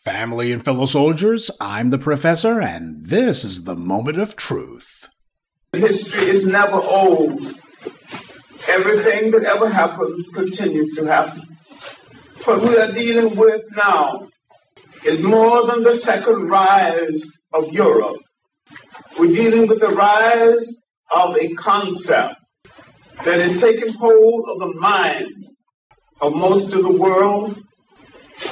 Family and fellow soldiers, I'm the professor, and this is the moment of truth. History is never old. Everything that ever happens continues to happen. What we are dealing with now is more than the second rise of Europe. We're dealing with the rise of a concept that is taking hold of the mind of most of the world,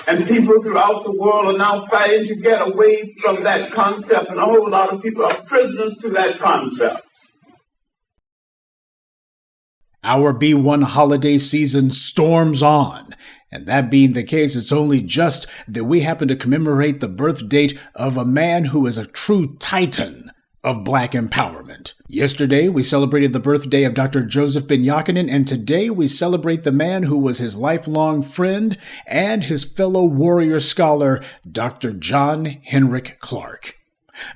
and people throughout the world are now fighting to get away from that concept, and a whole lot of people are prisoners to that concept. Our B1 holiday season storms on, and that being the case, it's only just that we happen to commemorate the birth date of a man who is a true titan of Black empowerment. Yesterday, we celebrated the birthday of Dr. Joseph Ben-Jochannan, and today we celebrate the man who was his lifelong friend and his fellow warrior scholar, Dr. John Henrik Clarke.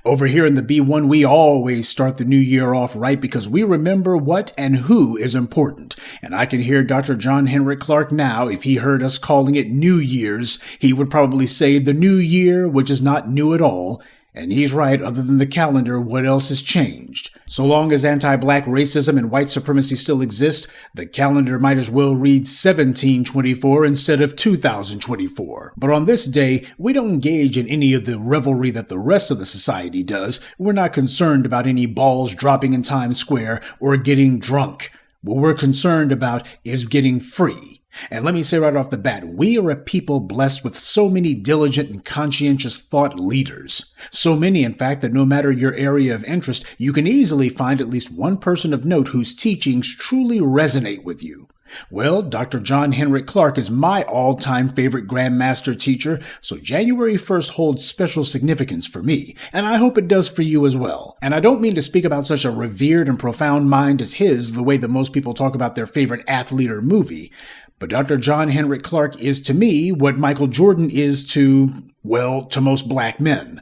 Over here in the B1, we always start the new year off right because we remember what and who is important. And I can hear Dr. John Henrik Clarke now. If he heard us calling it New Year's, he would probably say the new year, which is not new at all. And he's right, other than the calendar, what else has changed? So long as anti-Black racism and white supremacy still exist, the calendar might as well read 1724 instead of 2024. But on this day, we don't engage in any of the revelry that the rest of the society does. We're not concerned about any balls dropping in Times Square or getting drunk. What we're concerned about is getting free. And let me say right off the bat, we are a people blessed with so many diligent and conscientious thought leaders. So many, in fact, that no matter your area of interest, you can easily find at least one person of note whose teachings truly resonate with you. Well, Dr. John Henrik Clarke is my all-time favorite Grandmaster teacher, so January 1st holds special significance for me, and I hope it does for you as well. And I don't mean to speak about such a revered and profound mind as his the way that most people talk about their favorite athlete or movie, but Dr. John Henrik Clarke is to me what Michael Jordan is to most Black men.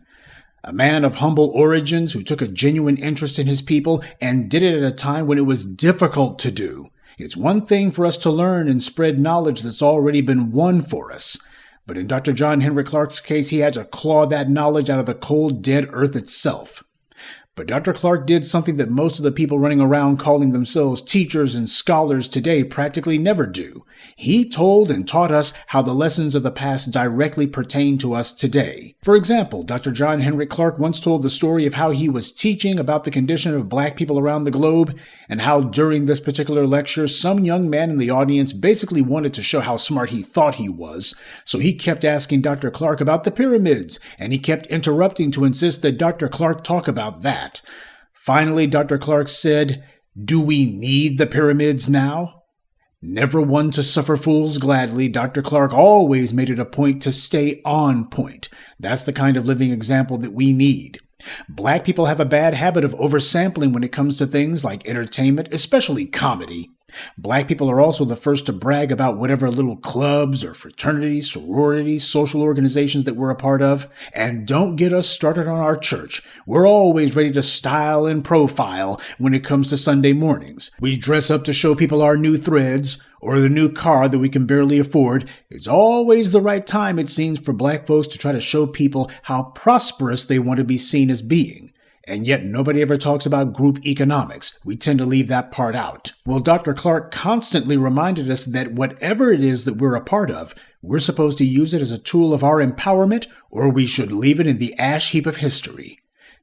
A man of humble origins who took a genuine interest in his people and did it at a time when it was difficult to do. It's one thing for us to learn and spread knowledge that's already been won for us. But in Dr. John Henrik Clarke's case, he had to claw that knowledge out of the cold, dead earth itself. But Dr. Clarke did something that most of the people running around calling themselves teachers and scholars today practically never do. He told and taught us how the lessons of the past directly pertain to us today. For example, Dr. John Henrik Clarke once told the story of how he was teaching about the condition of Black people around the globe, and how during this particular lecture, some young man in the audience basically wanted to show how smart he thought he was. So he kept asking Dr. Clarke about the pyramids, and he kept interrupting to insist that Dr. Clarke talk about that. Finally, Dr. Clarke said, "Do we need the pyramids now?" Never one to suffer fools gladly, Dr. Clarke always made it a point to stay on point. That's the kind of living example that we need. Black people have a bad habit of oversampling when it comes to things like entertainment, especially comedy. Black people are also the first to brag about whatever little clubs or fraternities, sororities, social organizations that we're a part of. And don't get us started on our church. We're always ready to style and profile when it comes to Sunday mornings. We dress up to show people our new threads or the new car that we can barely afford. It's always the right time, it seems, for Black folks to try to show people how prosperous they want to be seen as being. And yet nobody ever talks about group economics. We tend to leave that part out. Well, Dr. Clarke constantly reminded us that whatever it is that we're a part of, we're supposed to use it as a tool of our empowerment, or we should leave it in the ash heap of history.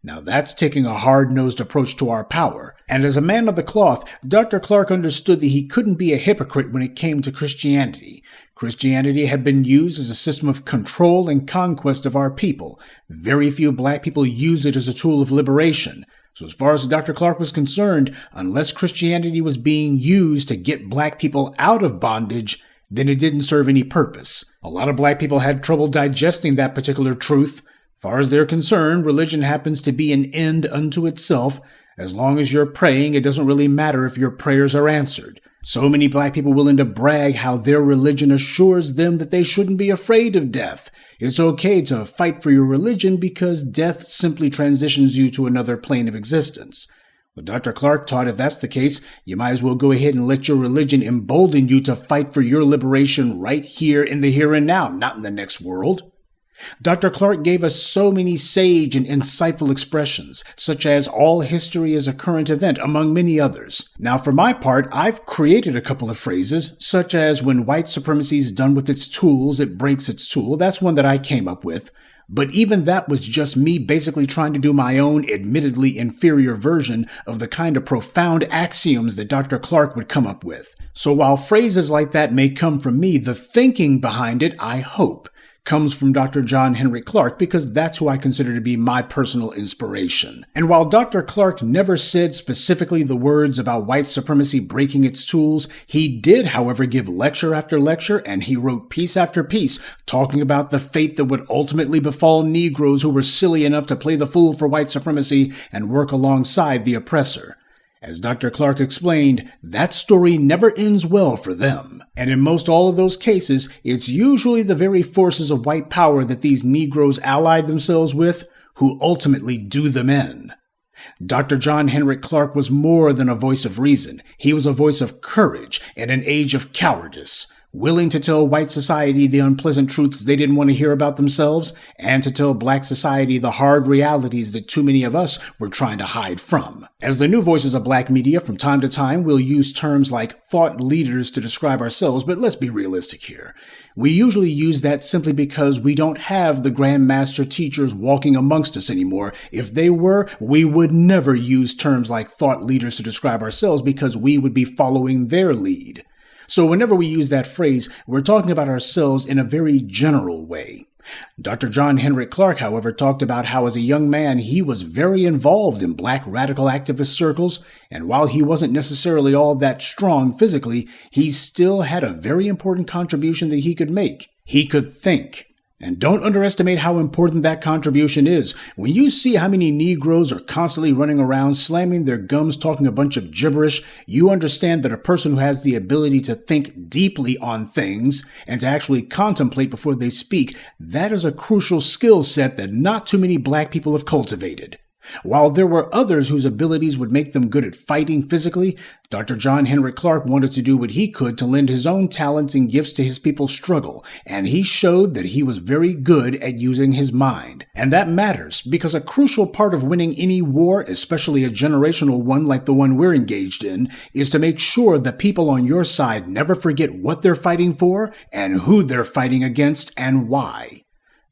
Now that's taking a hard-nosed approach to our power. And as a man of the cloth, Dr. Clarke understood that he couldn't be a hypocrite when it came to Christianity. Christianity had been used as a system of control and conquest of our people. Very few Black people use it as a tool of liberation. So as far as Dr. Clarke was concerned, unless Christianity was being used to get Black people out of bondage, then it didn't serve any purpose. A lot of Black people had trouble digesting that particular truth. As far as they're concerned, religion happens to be an end unto itself. As long as you're praying, it doesn't really matter if your prayers are answered. So many Black people willing to brag how their religion assures them that they shouldn't be afraid of death. It's okay to fight for your religion because death simply transitions you to another plane of existence. Well, Dr. Clarke taught if that's the case, you might as well go ahead and let your religion embolden you to fight for your liberation right here in the here and now, not in the next world. Dr. Clarke gave us so many sage and insightful expressions, such as all history is a current event, among many others. Now, for my part, I've created a couple of phrases, such as when white supremacy is done with its tools, it breaks its tool. That's one that I came up with. But even that was just me basically trying to do my own admittedly inferior version of the kind of profound axioms that Dr. Clarke would come up with. So while phrases like that may come from me, the thinking behind it, I hope, comes from Dr. John Henrik Clarke, because that's who I consider to be my personal inspiration. And while Dr. Clarke never said specifically the words about white supremacy breaking its tools, he did, however, give lecture after lecture, and he wrote piece after piece talking about the fate that would ultimately befall Negroes who were silly enough to play the fool for white supremacy and work alongside the oppressor. As Dr. Clarke explained, that story never ends well for them. And in most all of those cases, it's usually the very forces of white power that these Negroes allied themselves with who ultimately do them in. Dr. John Henrik Clarke was more than a voice of reason. He was a voice of courage in an age of cowardice, willing to tell white society the unpleasant truths they didn't want to hear about themselves, and to tell black society the hard realities that too many of us were trying to hide from. As the new voices of black media, from time to time, we'll use terms like thought leaders to describe ourselves, but let's be realistic here. We usually use that simply because we don't have the grandmaster teachers walking amongst us anymore. If they were, we would never use terms like thought leaders to describe ourselves because we would be following their lead. So whenever we use that phrase, we're talking about ourselves in a very general way. Dr. John Henrik Clarke, however, talked about how as a young man he was very involved in black radical activist circles, and while he wasn't necessarily all that strong physically, he still had a very important contribution that he could make. He could think. And don't underestimate how important that contribution is. When you see how many Negroes are constantly running around slamming their gums talking a bunch of gibberish, you understand that a person who has the ability to think deeply on things and to actually contemplate before they speak, that is a crucial skill set that not too many black people have cultivated. While there were others whose abilities would make them good at fighting physically, Dr. John Henrik Clarke wanted to do what he could to lend his own talents and gifts to his people's struggle, and he showed that he was very good at using his mind. And that matters, because a crucial part of winning any war, especially a generational one like the one we're engaged in, is to make sure the people on your side never forget what they're fighting for and who they're fighting against and why.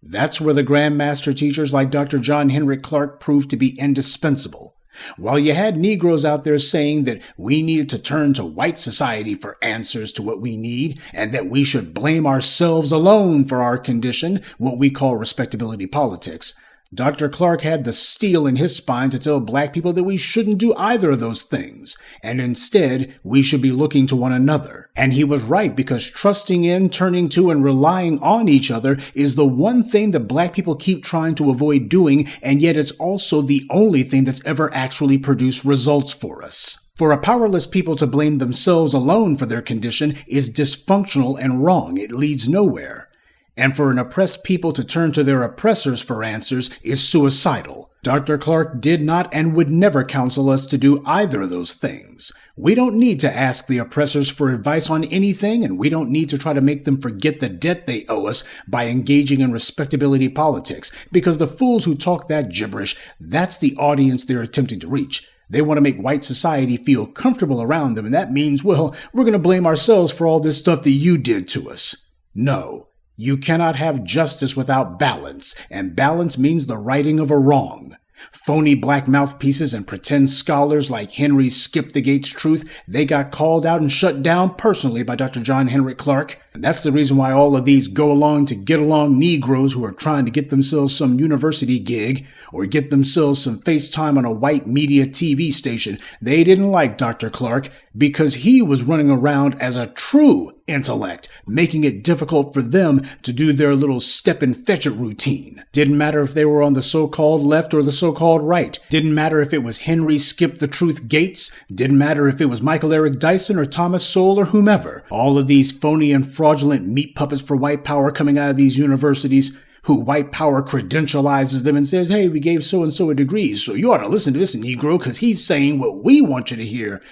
That's where the grandmaster teachers like Dr. John Henrik Clarke proved to be indispensable. While you had Negroes out there saying that we needed to turn to white society for answers to what we need, and that we should blame ourselves alone for our condition, what we call respectability politics, Dr. Clarke had the steel in his spine to tell black people that we shouldn't do either of those things, and instead we should be looking to one another. And he was right, because trusting in, turning to, and relying on each other is the one thing that black people keep trying to avoid doing, and yet it's also the only thing that's ever actually produced results for us. For a powerless people to blame themselves alone for their condition is dysfunctional and wrong. It leads nowhere. And for an oppressed people to turn to their oppressors for answers is suicidal. Dr. Clarke did not and would never counsel us to do either of those things. We don't need to ask the oppressors for advice on anything, and we don't need to try to make them forget the debt they owe us by engaging in respectability politics, because the fools who talk that gibberish, that's the audience they're attempting to reach. They want to make white society feel comfortable around them, and that means, well, we're going to blame ourselves for all this stuff that you did to us. No. You cannot have justice without balance, and balance means the righting of a wrong. Phony black mouthpieces and pretend scholars like Henry Skip the Gates Truth, they got called out and shut down personally by Dr. John Henrik Clarke. And that's the reason why all of these go-along-to-get-along Negroes who are trying to get themselves some university gig or get themselves some FaceTime on a white media TV station, they didn't like Dr. Clarke because he was running around as a true intellect, making it difficult for them to do their little step-and-fetch-it routine. Didn't matter if they were on the so-called left or the so-called right. Didn't matter if it was Henry Skip the Truth Gates. Didn't matter if it was Michael Eric Dyson or Thomas Sowell or whomever. All of these phony and fraudulent meat puppets for white power coming out of these universities, who white power credentializes them and says, hey, we gave so-and-so a degree, so you ought to listen to this Negro because he's saying what we want you to hear.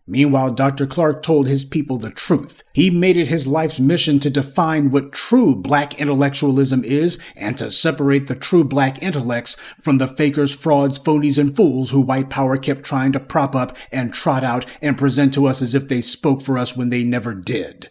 Meanwhile, Dr. Clarke told his people the truth. He made it his life's mission to define what true black intellectualism is and to separate the true black intellects from the fakers, frauds, phonies, and fools who white power kept trying to prop up and trot out and present to us as if they spoke for us when they never did.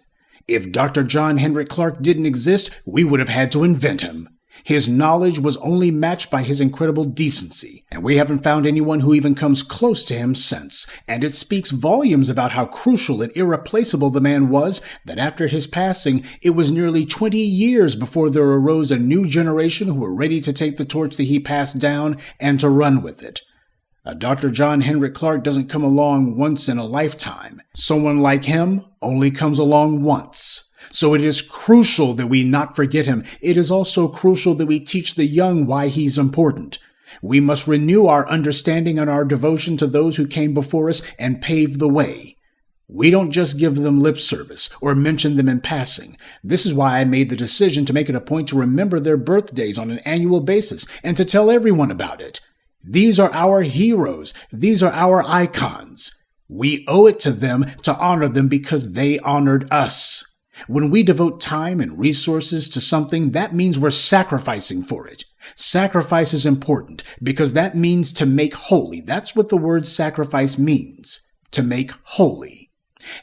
If Dr. John Henrik Clarke didn't exist, we would have had to invent him. His knowledge was only matched by his incredible decency, and we haven't found anyone who even comes close to him since, and it speaks volumes about how crucial and irreplaceable the man was that after his passing, it was nearly 20 years before there arose a new generation who were ready to take the torch that he passed down and to run with it. Dr. John Henrik Clarke doesn't come along once in a lifetime. Someone like him only comes along once. So it is crucial that we not forget him. It is also crucial that we teach the young why he's important. We must renew our understanding and our devotion to those who came before us and paved the way. We don't just give them lip service or mention them in passing. This is why I made the decision to make it a point to remember their birthdays on an annual basis and to tell everyone about it. These are our heroes. These are our icons. We owe it to them to honor them because they honored us. When we devote time and resources to something, that means we're sacrificing for it. Sacrifice is important because that means to make holy. That's what the word sacrifice means, to make holy.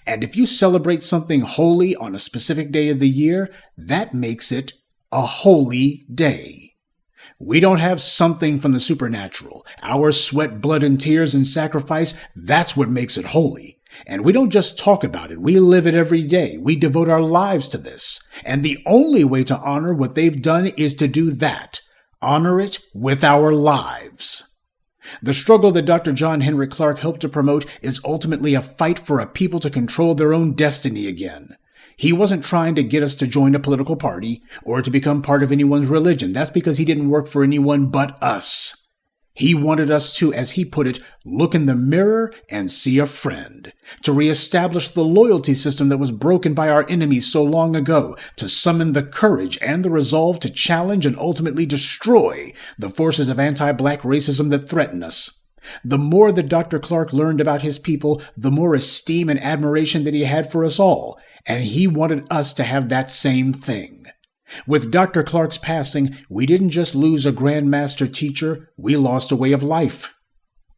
And if you celebrate something holy on a specific day of the year, that makes it a holy day. We don't have something from the supernatural. Our sweat, blood, and tears and sacrifice, that's what makes it holy. And we don't just talk about it, we live it every day. We devote our lives to this. And the only way to honor what they've done is to do that. Honor it with our lives. The struggle that Dr. John Henrik Clarke helped to promote is ultimately a fight for a people to control their own destiny again. He wasn't trying to get us to join a political party or to become part of anyone's religion. That's because he didn't work for anyone but us. He wanted us to, as he put it, look in the mirror and see a friend, to reestablish the loyalty system that was broken by our enemies so long ago, to summon the courage and the resolve to challenge and ultimately destroy the forces of anti-black racism that threaten us. The more that Dr. Clarke learned about his people, the more esteem and admiration that he had for us all, and he wanted us to have that same thing. With Dr. Clarke's passing, we didn't just lose a grandmaster teacher, we lost a way of life.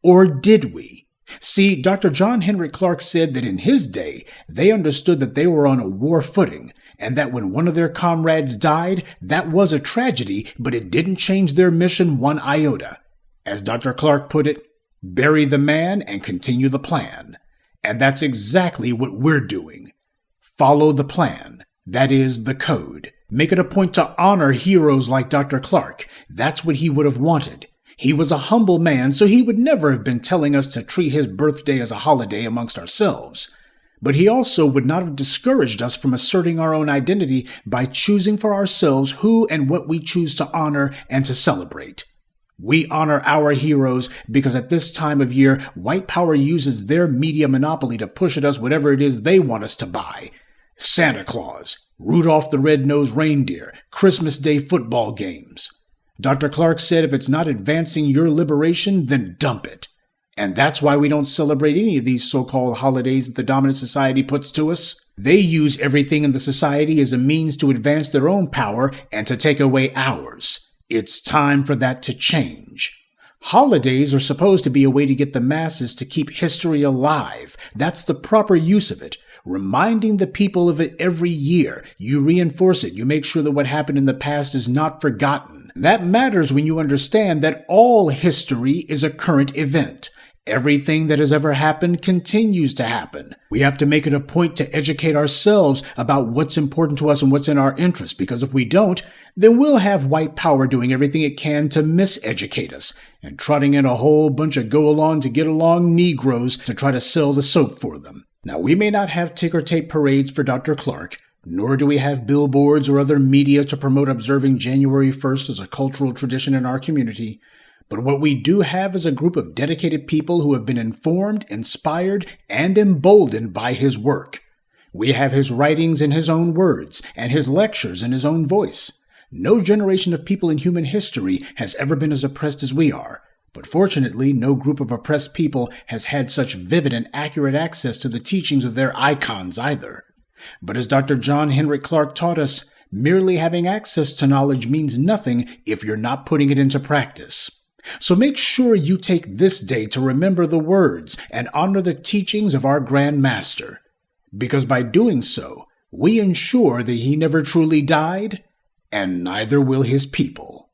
Or did we? See, Dr. John Henrik Clarke said that in his day, they understood that they were on a war footing, and that when one of their comrades died, that was a tragedy, but it didn't change their mission one iota. As Dr. Clarke put it, bury the man and continue the plan. And that's exactly what we're doing. Follow the plan. That is the code. Make it a point to honor heroes like Dr. Clarke. That's what he would have wanted. He was a humble man, so he would never have been telling us to treat his birthday as a holiday amongst ourselves. But he also would not have discouraged us from asserting our own identity by choosing for ourselves who and what we choose to honor and to celebrate. We honor our heroes because at this time of year, white power uses their media monopoly to push at us whatever it is they want us to buy. Santa Claus, Rudolph the Red-Nosed Reindeer, Christmas Day football games. Dr. Clarke said if it's not advancing your liberation, then dump it. And that's why we don't celebrate any of these so-called holidays that the dominant society puts to us. They use everything in the society as a means to advance their own power and to take away ours. It's time for that to change. Holidays are supposed to be a way to get the masses to keep history alive. That's the proper use of it. Reminding the people of it every year. You reinforce it. You make sure that what happened in the past is not forgotten. That matters when you understand that all history is a current event. Everything that has ever happened continues to happen. We have to make it a point to educate ourselves about what's important to us and what's in our interest, because if we don't, then we'll have white power doing everything it can to miseducate us and trotting in a whole bunch of go-along to get along Negroes to try to sell the soap for them. Now, we may not have ticker tape parades for Dr. Clarke, nor do we have billboards or other media to promote observing January 1st as a cultural tradition in our community. But what we do have is a group of dedicated people who have been informed, inspired, and emboldened by his work. We have his writings in his own words and his lectures in his own voice. No generation of people in human history has ever been as oppressed as we are. But fortunately, no group of oppressed people has had such vivid and accurate access to the teachings of their icons either. But as Dr. John Henrik Clarke taught us, merely having access to knowledge means nothing if you're not putting it into practice. So make sure you take this day to remember the words and honor the teachings of our Grand Master, because by doing so, we ensure that he never truly died, and neither will his people.